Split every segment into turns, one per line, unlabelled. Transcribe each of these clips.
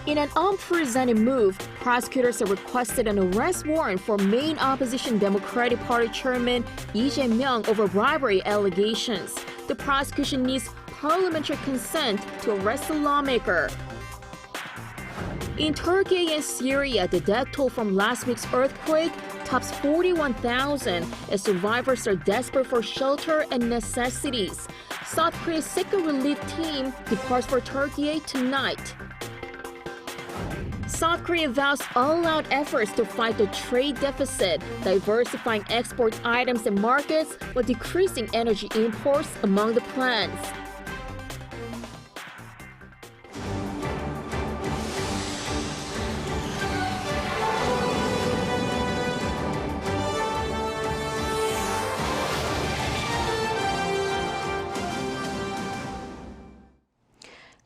In an unprecedented move, prosecutors have requested an arrest warrant for main opposition Democratic Party chairman Lee Jae-myung over bribery allegations. The prosecution needs parliamentary consent to arrest the lawmaker. In Turkey and Syria, the death toll from last week's earthquake tops 41,000 as survivors are desperate for shelter and necessities. South Korea's second relief team departs for Türkiye tonight. South Korea vows all-out efforts to fight the trade deficit, diversifying export items and markets while decreasing energy imports among the plans.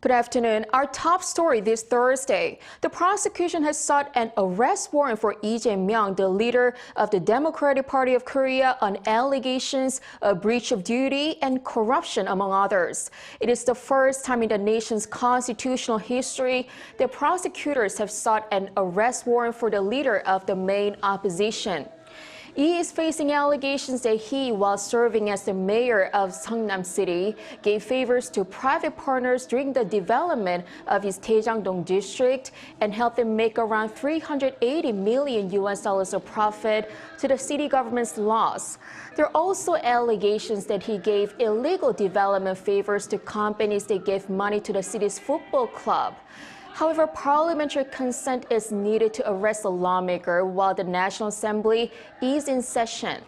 Good afternoon. Our top story this Thursday. The prosecution has sought an arrest warrant for Lee Jae-myung, the leader of the Democratic Party of Korea, on allegations of breach of duty and corruption, among others. It is the first time in the nation's constitutional history that prosecutors have sought an arrest warrant for the leader of the main opposition. Lee is facing allegations that he, while serving as the mayor of Seongnam City, gave favors to private partners during the development of his Daejang-dong district and helped them make around $380 million of profit to the city government's loss. There are also allegations that he gave illegal development favors to companies that gave money to the city's football club. However, parliamentary consent is needed to arrest the lawmaker while the National Assembly is in session.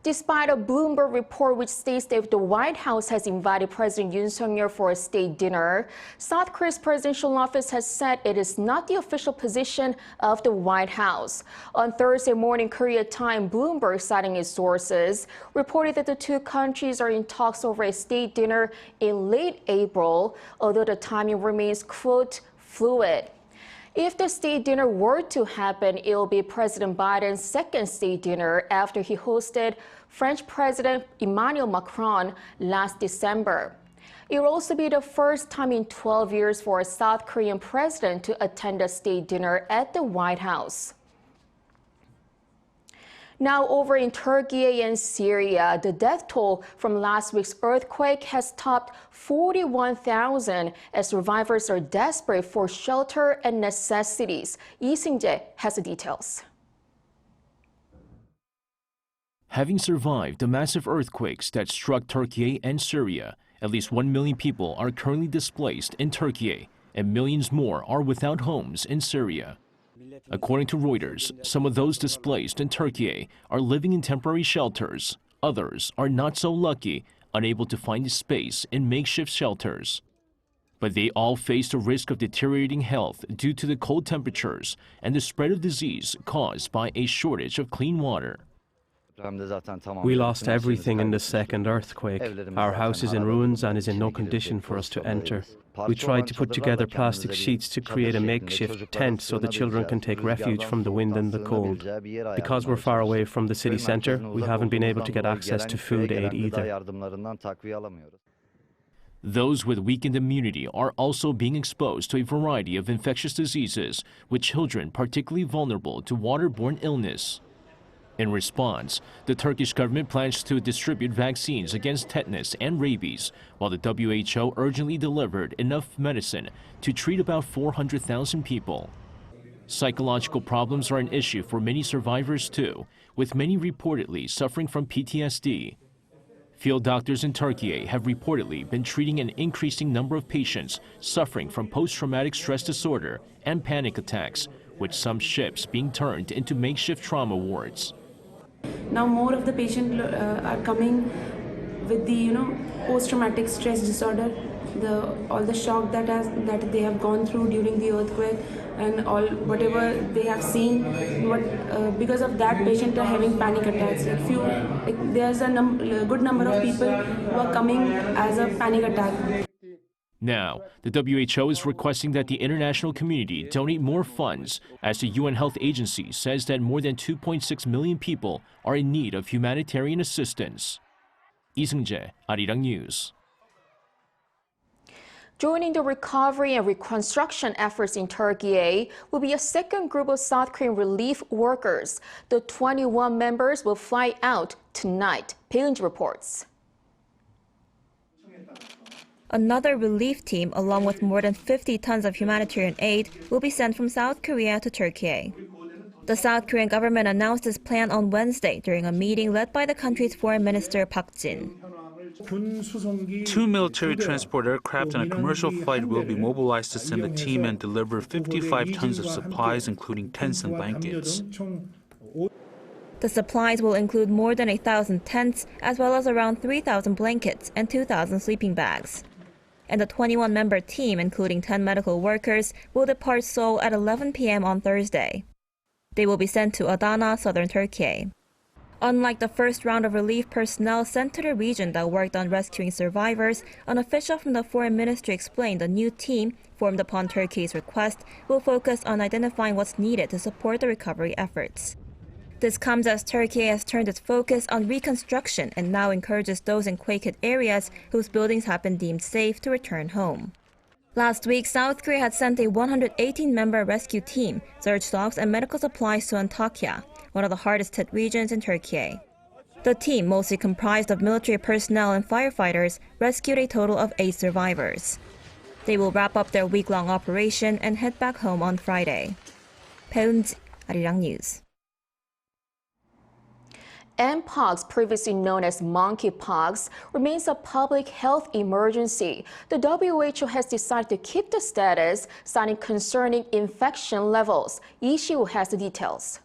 Despite a Bloomberg report which states that the White House has invited President Yoon Suk-yeol for a state dinner, South Korea's presidential office has said it is not the official position of the White House. On Thursday morning Korea time, Bloomberg, citing its sources, reported that the two countries are in talks over a state dinner in late April, although the timing remains, quote, fluid. If the state dinner were to happen, it will be President Biden's second state dinner after he hosted French President Emmanuel Macron last December. It will also be the first time in 12 years for a South Korean president to attend a state dinner at the White House. Now over in Turkey and Syria, the death toll from last week's earthquake has topped 41,000 as survivors are desperate for shelter and necessities. Lee Jae-myung has the details.
Having survived the massive earthquakes that struck Turkey and Syria, at least 1 million people are currently displaced in Türkiye, and millions more are without homes in Syria. According to Reuters, some of those displaced in Türkiye are living in temporary shelters. Others are not so lucky, unable to find space in makeshift shelters. But they all face the risk of deteriorating health due to the cold temperatures and the spread of disease caused by a shortage of clean water.
We lost everything in the second earthquake. Our house is in ruins and is in no condition for us to enter. We tried to put together plastic sheets to create a makeshift tent so the children can take refuge from the wind and the cold. Because we're far away from the city center, we haven't been able to get access to food aid either.
Those with weakened immunity are also being exposed to a variety of infectious diseases, with children particularly vulnerable to waterborne illness. In response, the Turkish government plans to distribute vaccines against tetanus and rabies, while the WHO urgently delivered enough medicine to treat about 400,000 people. Psychological problems are an issue for many survivors too, with many reportedly suffering from PTSD. Field doctors in Türkiye have reportedly been treating an increasing number of patients suffering from post-traumatic stress disorder and panic attacks, with some ships being turned into makeshift trauma wards.
Now more of the patients are coming with the post-traumatic stress disorder, all the shock that they have gone through during the earthquake, and all whatever they have seen. Because of that, patients are having panic attacks. There's a good number of people who are coming as a panic attack.
Now, the WHO is requesting that the international community donate more funds, as the UN Health Agency says that more than 2.6 million people are in need of humanitarian assistance. Lee Jae-myung, Arirang News.
Joining the recovery and reconstruction efforts in Türkiye will be a second group of South Korean relief workers. The 21 members will fly out tonight. Paeun reports.
Another relief team, along with more than 50 tons of humanitarian aid, will be sent from South Korea to Türkiye. The South Korean government announced this plan on Wednesday during a meeting led by the country's foreign minister Park Jin.
2 military transport aircraft and a commercial flight will be mobilized to send a team and deliver 55 tons of supplies, including tents and blankets.
The supplies will include more than 1,000 tents, as well as around 3,000 blankets and 2,000 sleeping bags. And the 21-member team, including 10 medical workers, will depart Seoul at 11 p.m. on Thursday. They will be sent to Adana, southern Türkiye. Unlike the first round of relief personnel sent to the region that worked on rescuing survivors, an official from the foreign ministry explained the new team, formed upon Turkey's request, will focus on identifying what's needed to support the recovery efforts. This comes as Turkey has turned its focus on reconstruction and now encourages those in quake-hit areas whose buildings have been deemed safe to return home. Last week, South Korea had sent a 118-member rescue team, search dogs and medical supplies to Antakya, one of the hardest-hit regions in Türkiye. The team, mostly comprised of military personnel and firefighters, rescued a total of 8 survivors. They will wrap up their week-long operation and head back home on Friday. Paeun, Arirang News.
Mpox, previously known as monkeypox, remains a public health emergency. The WHO has decided to keep the status, citing concerning infection levels. Lee Jae-myung has the details.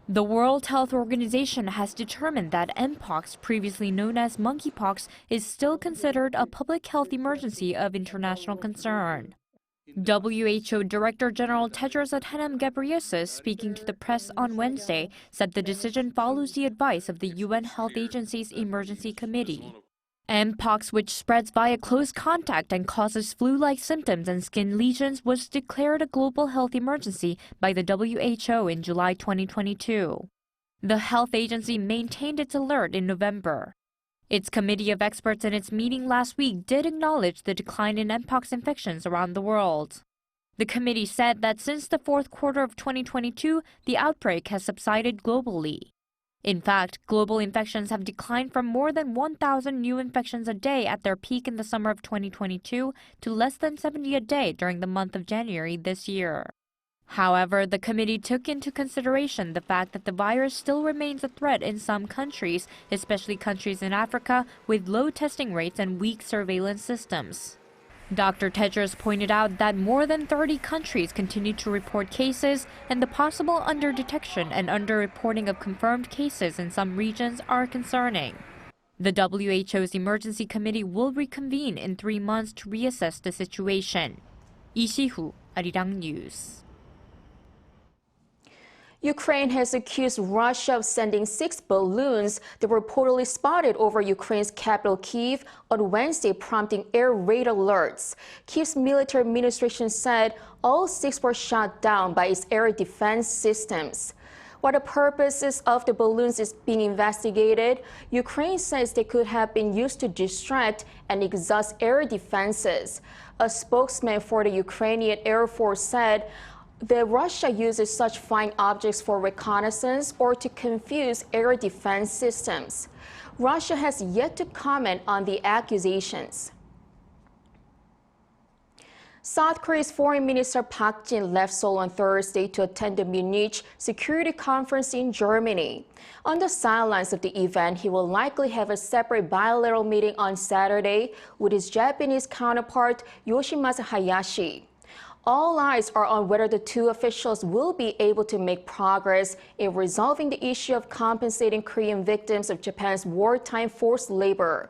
The World Health Organization has determined that Mpox, previously known as monkeypox, is still considered a public health emergency of international concern. WHO Director General Tedros Adhanom Ghebreyesus, speaking to the press on Wednesday, said the decision follows the advice of the UN Health Agency's Emergency Committee. Mpox, which spreads via close contact and causes flu-like symptoms and skin lesions, was declared a global health emergency by the WHO in July 2022. The health agency maintained its alert in November. Its committee of experts in its meeting last week did acknowledge the decline in Mpox infections around the world. The committee said that since the fourth quarter of 2022, the outbreak has subsided globally. In fact, global infections have declined from more than 1,000 new infections a day at their peak in the summer of 2022 to less than 70 a day during the month of January this year. However, the committee took into consideration the fact that the virus still remains a threat in some countries, especially countries in Africa with low testing rates and weak surveillance systems. Dr. Tedros pointed out that more than 30 countries continue to report cases, and the possible underdetection and underreporting of confirmed cases in some regions are concerning. The WHO's Emergency Committee will reconvene in 3 months to reassess the situation. Lee Jae-myung, Arirang News.
Ukraine has accused Russia of sending 6 balloons that were reportedly spotted over Ukraine's capital Kyiv on Wednesday, prompting air raid alerts. Kyiv's military administration said all 6 were shot down by its air defense systems. While the purposes of the balloons is being investigated, Ukraine says they could have been used to distract and exhaust air defenses. A spokesman for the Ukrainian Air Force said that Russia uses such flying objects for reconnaissance or to confuse air defense systems. Russia has yet to comment on the accusations. South Korea's Foreign Minister Park Jin left Seoul on Thursday to attend the Munich Security Conference in Germany. On the sidelines of the event, he will likely have a separate bilateral meeting on Saturday with his Japanese counterpart Yoshimasa Hayashi. All eyes are on whether the two officials will be able to make progress in resolving the issue of compensating Korean victims of Japan's wartime forced labor.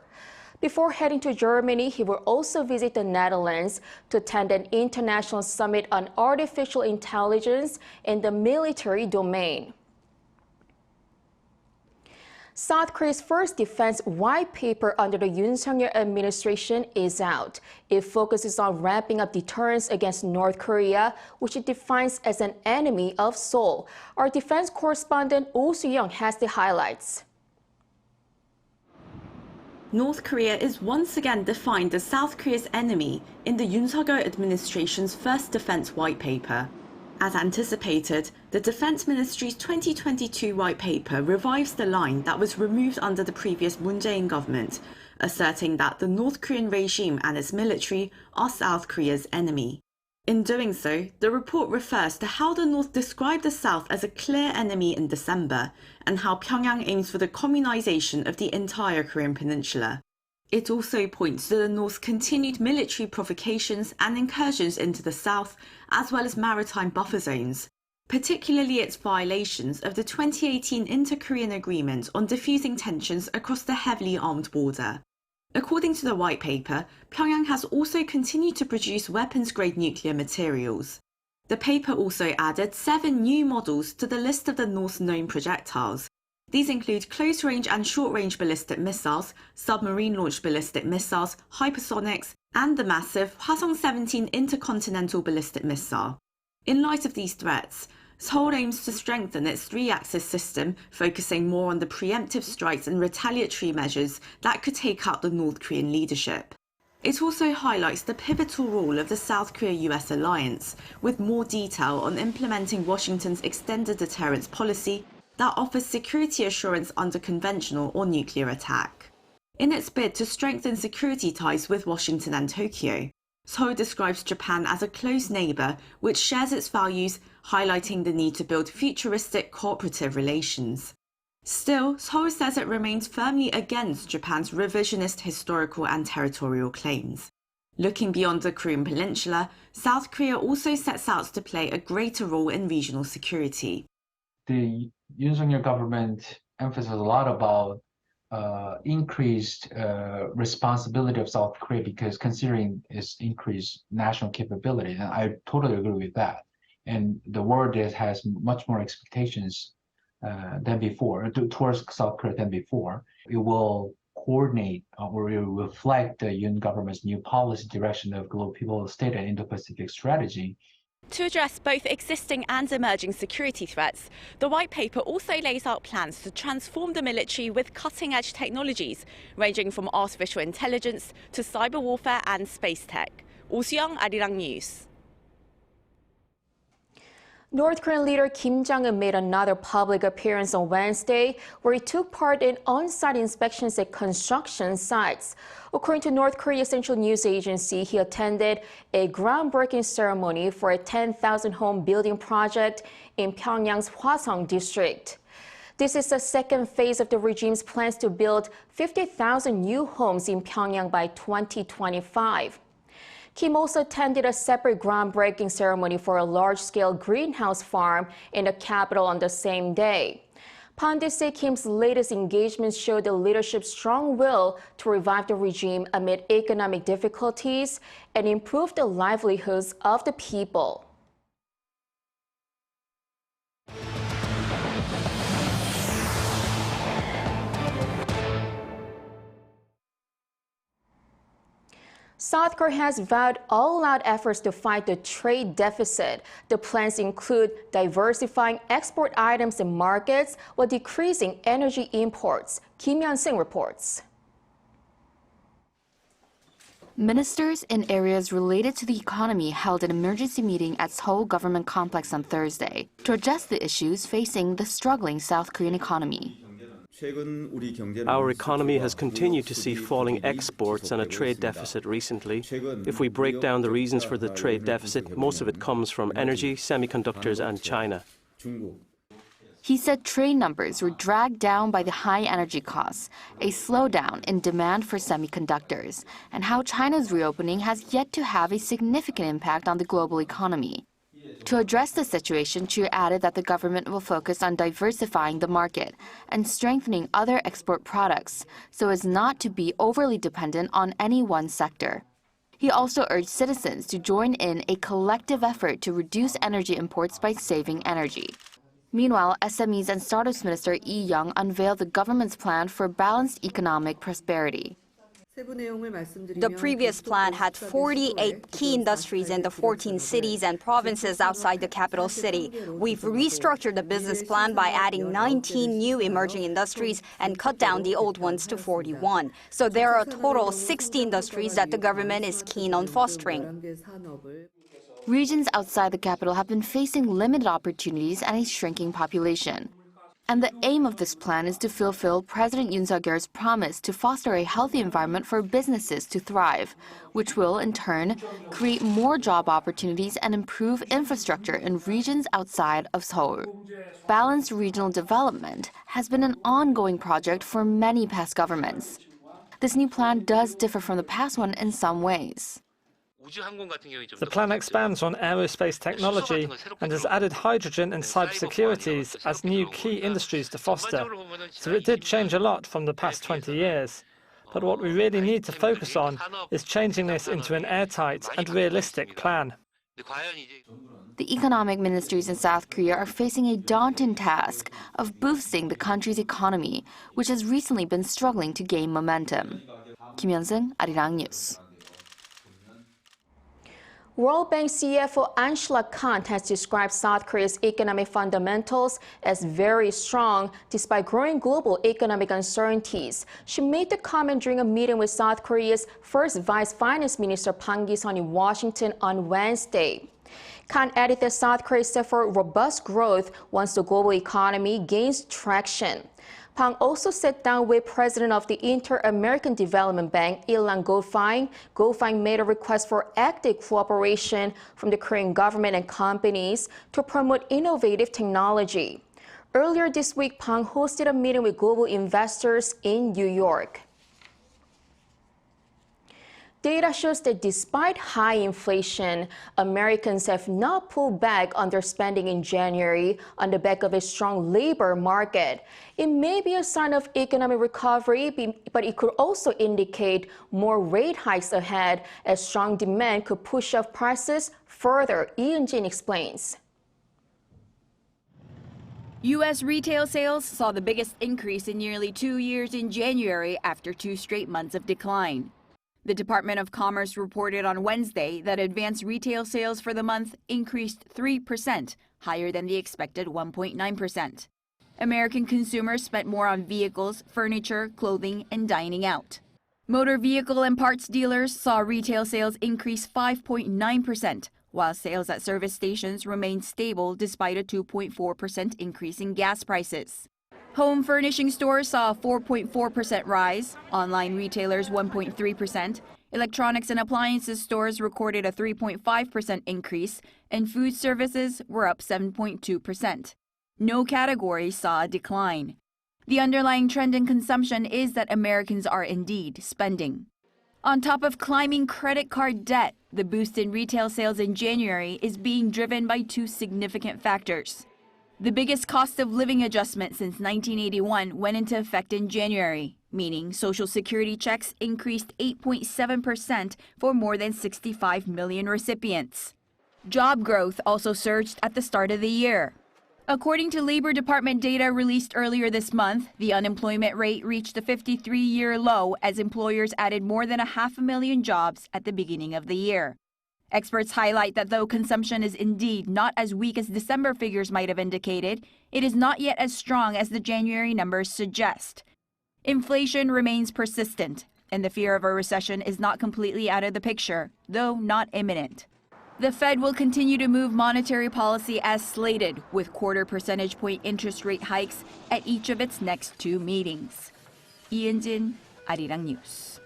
Before heading to Germany, he will also visit the Netherlands to attend an international summit on artificial intelligence in the military domain. South Korea's first defense white paper under the Yoon Suk-yeol administration is out. It focuses on ramping up deterrence against North Korea, which it defines as an enemy of Seoul. Our defense correspondent Oh Soo-young has the highlights.
North Korea is once again defined as South Korea's enemy in the Yoon Suk-yeol administration's first defense white paper. As anticipated, the Defense Ministry's 2022 white paper revives the line that was removed under the previous Moon Jae-in government, asserting that the North Korean regime and its military are South Korea's enemy. In doing so, the report refers to how the North described the South as a clear enemy in December, and how Pyongyang aims for the communization of the entire Korean peninsula. It also points to the North's continued military provocations and incursions into the South, as well as maritime buffer zones, particularly its violations of the 2018 Inter-Korean Agreement on diffusing tensions across the heavily armed border. According to the white paper, Pyongyang has also continued to produce weapons-grade nuclear materials. The paper also added 7 new models to the list of the North's known projectiles. These include close-range and short-range ballistic missiles, submarine-launched ballistic missiles, hypersonics, and the massive Hwasong-17 intercontinental ballistic missile. In light of these threats, Seoul aims to strengthen its 3-axis system, focusing more on the preemptive strikes and retaliatory measures that could take out the North Korean leadership. It also highlights the pivotal role of the South Korea-U.S. alliance, with more detail on implementing Washington's extended deterrence policy that offers security assurance under conventional or nuclear attack. In its bid to strengthen security ties with Washington and Tokyo, Seoul describes Japan as a close neighbour which shares its values, highlighting the need to build futuristic cooperative relations. Still, Seoul says it remains firmly against Japan's revisionist historical and territorial claims. Looking beyond the Korean peninsula, South Korea also sets out to play a greater role in regional security.
The Yoon Suk-yeol government emphasized a lot about increased responsibility of South Korea, because considering its increased national capability, and I totally agree with that. And the world has much more expectations than before, towards South Korea than before. It will coordinate or it will reflect the Yoon government's new policy direction of global people, state and Indo-Pacific strategy.
To address both existing and emerging security threats, the white paper also lays out plans to transform the military with cutting-edge technologies, ranging from artificial intelligence to cyber warfare and space tech. Oh Soo-young, Arirang News.
North Korean leader Kim Jong-un made another public appearance on Wednesday, where he took part in on-site inspections at construction sites. According to North Korea's central news agency, he attended a groundbreaking ceremony for a 10,000-home building project in Pyongyang's Hwasong district. This is the second phase of the regime's plans to build 50,000 new homes in Pyongyang by 2025. Kim also attended a separate groundbreaking ceremony for a large-scale greenhouse farm in the capital on the same day. Pundits say Kim's latest engagements show the leadership's strong will to revive the regime amid economic difficulties and improve the livelihoods of the people. South Korea has vowed all-out efforts to fight the trade deficit. The plans include diversifying export items and markets while decreasing energy imports. Kim Hyun-sing reports.
Ministers in areas related to the economy held an emergency meeting at Seoul government complex on Thursday to address the issues facing the struggling South Korean economy.
Our economy has continued to see falling exports and a trade deficit recently. If we break down the reasons for the trade deficit, most of it comes from energy, semiconductors, and China.
He said trade numbers were dragged down by the high energy costs, a slowdown in demand for semiconductors, and how China's reopening has yet to have a significant impact on the global economy. To address the situation, Chu added that the government will focus on diversifying the market and strengthening other export products so as not to be overly dependent on any one sector. He also urged citizens to join in a collective effort to reduce energy imports by saving energy. Meanwhile, SMEs and Startups Minister Lee Jae-myung unveiled the government's plan for balanced economic prosperity.
The previous plan had 48 key industries in the 14 cities and provinces outside the capital city. We've restructured the business plan by adding 19 new emerging industries and cut down the old ones to 41. So there are a total of 60 industries that the government is keen on fostering.
Regions outside the capital have been facing limited opportunities and a shrinking population. And the aim of this plan is to fulfill President Yoon Suk-yeol's promise to foster a healthy environment for businesses to thrive, which will, in turn, create more job opportunities and improve infrastructure in regions outside of Seoul. Balanced regional development has been an ongoing project for many past governments. This new plan does differ from the past one in some ways.
The plan expands on aerospace technology and has added hydrogen and cybersecurity as new key industries to foster. So it did change a lot from the past 20 years. But what we really need to focus on is changing this into an airtight and realistic plan.
The economic ministries in South Korea are facing a daunting task of boosting the country's economy, which has recently been struggling to gain momentum. Kim Hyun-sung, Arirang News.
World Bank CFO Angela Kant has described South Korea's economic fundamentals as very strong despite growing global economic uncertainties. She made the comment during a meeting with South Korea's first Vice Finance Minister Park Gi-sun in Washington on Wednesday. Kant added that South Korea is set for robust growth once the global economy gains traction. Park also sat down with President of the Inter-American Development Bank, Ilan Go-fang. Go-fang made a request for active cooperation from the Korean government and companies to promote innovative technology. Earlier this week, Park hosted a meeting with global investors in New York. Data shows that despite high inflation, Americans have not pulled back on their spending in January on the back of a strong labor market. It may be a sign of economic recovery, but it could also indicate more rate hikes ahead as strong demand could push up prices further. Ian Jin explains.
U.S. retail sales saw the biggest increase in nearly 2 years in January after 2 straight months of decline. The Department of Commerce reported on Wednesday that advanced retail sales for the month increased 3%, higher than the expected 1.9%. American consumers spent more on vehicles, furniture, clothing, and dining out. Motor vehicle and parts dealers saw retail sales increase 5.9%, while sales at service stations remained stable despite a 2.4% increase in gas prices. Home furnishing stores saw a 4.4% rise, online retailers 1.3%, electronics and appliances stores recorded a 3.5% increase, and food services were up 7.2%. No category saw a decline. The underlying trend in consumption is that Americans are indeed spending. On top of climbing credit card debt, the boost in retail sales in January is being driven by 2 significant factors. The biggest cost of living adjustment since 1981 went into effect in January, meaning Social Security checks increased 8.7% for more than 65 million recipients. Job growth also surged at the start of the year. According to Labor Department data released earlier this month, the unemployment rate reached a 53-year low as employers added more than 500,000 jobs at the beginning of the year. Experts highlight that though consumption is indeed not as weak as December figures might have indicated, it is not yet as strong as the January numbers suggest. Inflation remains persistent, and the fear of a recession is not completely out of the picture, though not imminent. The Fed will continue to move monetary policy as slated, with quarter percentage point interest rate hikes at each of its next 2 meetings. Ian Jin, Arirang News.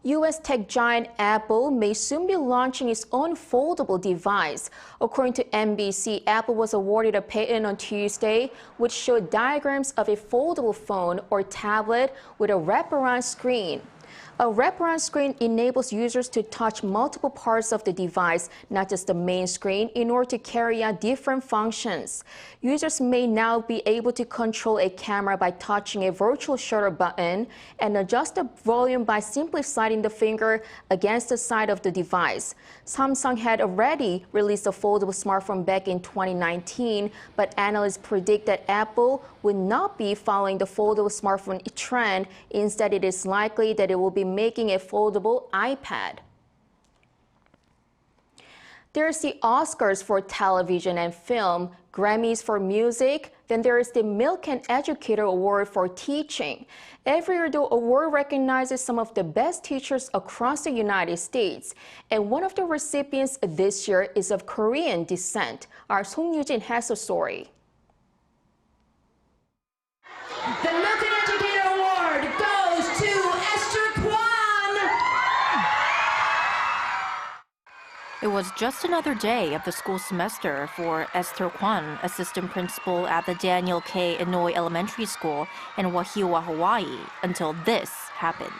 U.S. tech giant Apple may soon be launching its own foldable device. According to NBC, Apple was awarded a patent on Tuesday, which showed diagrams of a foldable phone or tablet with a wraparound screen. A wraparound screen enables users to touch multiple parts of the device, not just the main screen, in order to carry out different functions. Users may now be able to control a camera by touching a virtual shutter button and adjust the volume by simply sliding the finger against the side of the device. Samsung had already released a foldable smartphone back in 2019, but analysts predict that Apple would not be following the foldable smartphone trend. Instead, it is likely that it will be making a foldable iPad. There's the Oscars for television and film, Grammys for music, then there is the Milk and Educator Award for teaching. Every year, the award recognizes some of the best teachers across the United States. And one of the recipients this year is of Korean descent. Our Song Yujin has a story.
The Milk and Educator Award goes to Esther Kwan.
It was just another day of the school semester for Esther Kwan, assistant principal at the Daniel K. Inouye Elementary School in Wahiawa, Hawaii, until this happened.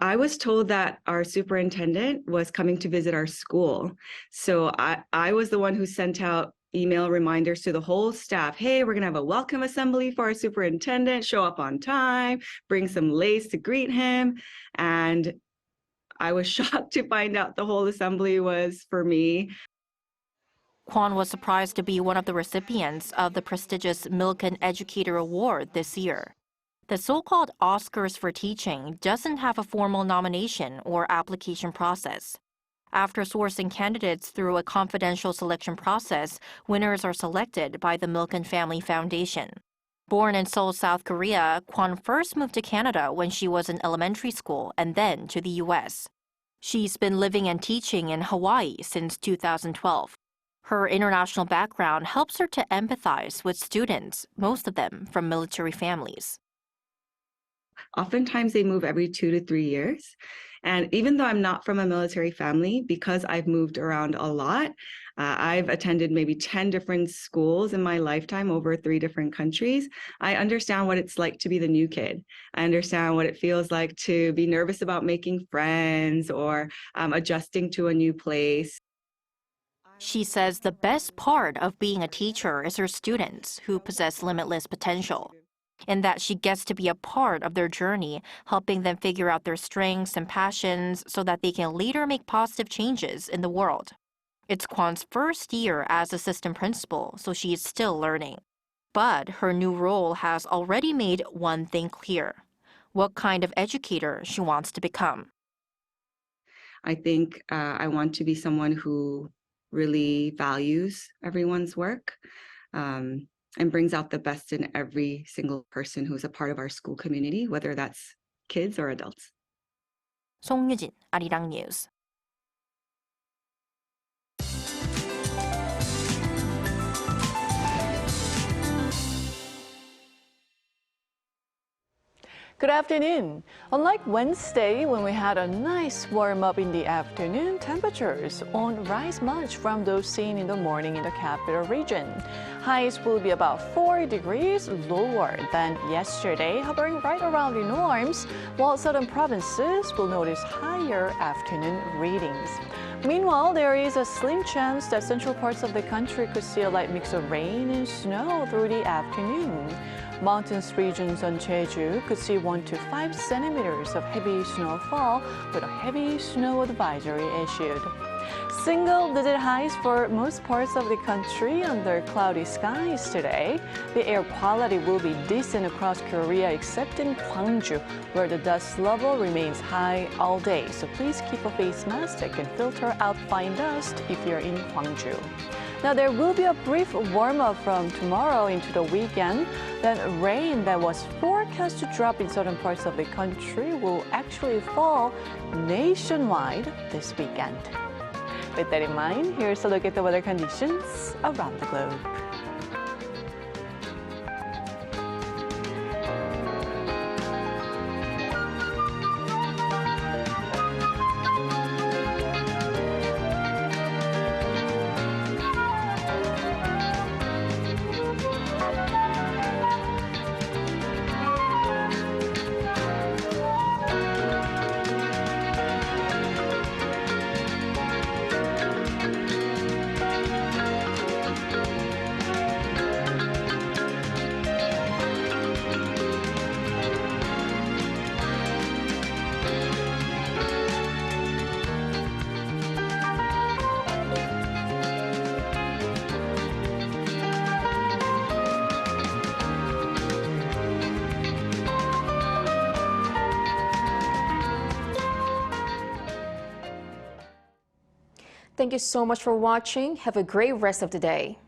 I was told that our superintendent was coming to visit our school. So I was the one who sent out email reminders to the whole staff. Hey, we're going to have a welcome assembly for our superintendent. Show up on time, bring some lace to greet him. And I was shocked to find out the whole assembly was for me.
Kwan was surprised to be one of the recipients of the prestigious Milk and Educator Award this year. The so-called Oscars for teaching doesn't have a formal nomination or application process. After sourcing candidates through a confidential selection process, winners are selected by the Milk and Family Foundation. Born in Seoul, South Korea, Kwan first moved to Canada when she was in elementary school and then to the U.S. She's been living and teaching in Hawaii since 2012. Her international background helps her to empathize with students, most of them from military families.
Oftentimes they move every 2 to 3 years. And even though I'm not from a military family, because I've moved around a lot, I've attended maybe 10 different schools in my lifetime over 3 different countries. I understand what it's like to be the new kid. I understand what it feels like to be nervous about making friends or adjusting to a new place.
She says the best part of being a teacher is her students who possess limitless potential, and that she gets to be a part of their journey, helping them figure out their strengths and passions so that they can later make positive changes in the world. It's Kwan's first year as assistant principal, so she is still learning. But her new role has already made one thing clear: what kind of educator she wants to become.
I think I want to be someone who really values everyone's work and brings out the best in every single person who's a part of our school community, whether that's kids or adults.
송유진, Arirang News.
Good afternoon. Unlike Wednesday, when we had a nice warm-up in the afternoon, temperatures won't rise much from those seen in the morning in the capital region. Highs will be about 4 degrees lower than yesterday, hovering right around the norms, while southern provinces will notice higher afternoon readings. Meanwhile, there is a slim chance that central parts of the country could see a light mix of rain and snow through the afternoon. Mountainous regions on Jeju could see 1 to 5 centimeters of heavy snowfall with a heavy snow advisory issued. Single-digit highs for most parts of the country under cloudy skies today. The air quality will be decent across Korea except in Gwangju, where the dust level remains high all day. So please keep a face mask that can filter out fine dust if you're in Gwangju. Now, there will be a brief warm-up from tomorrow into the weekend. Then rain that was forecast to drop in certain parts of the country will actually fall nationwide this weekend. With that in mind, here's a look at the weather conditions around the globe.
Thank you so much for watching. Have a great rest of the day.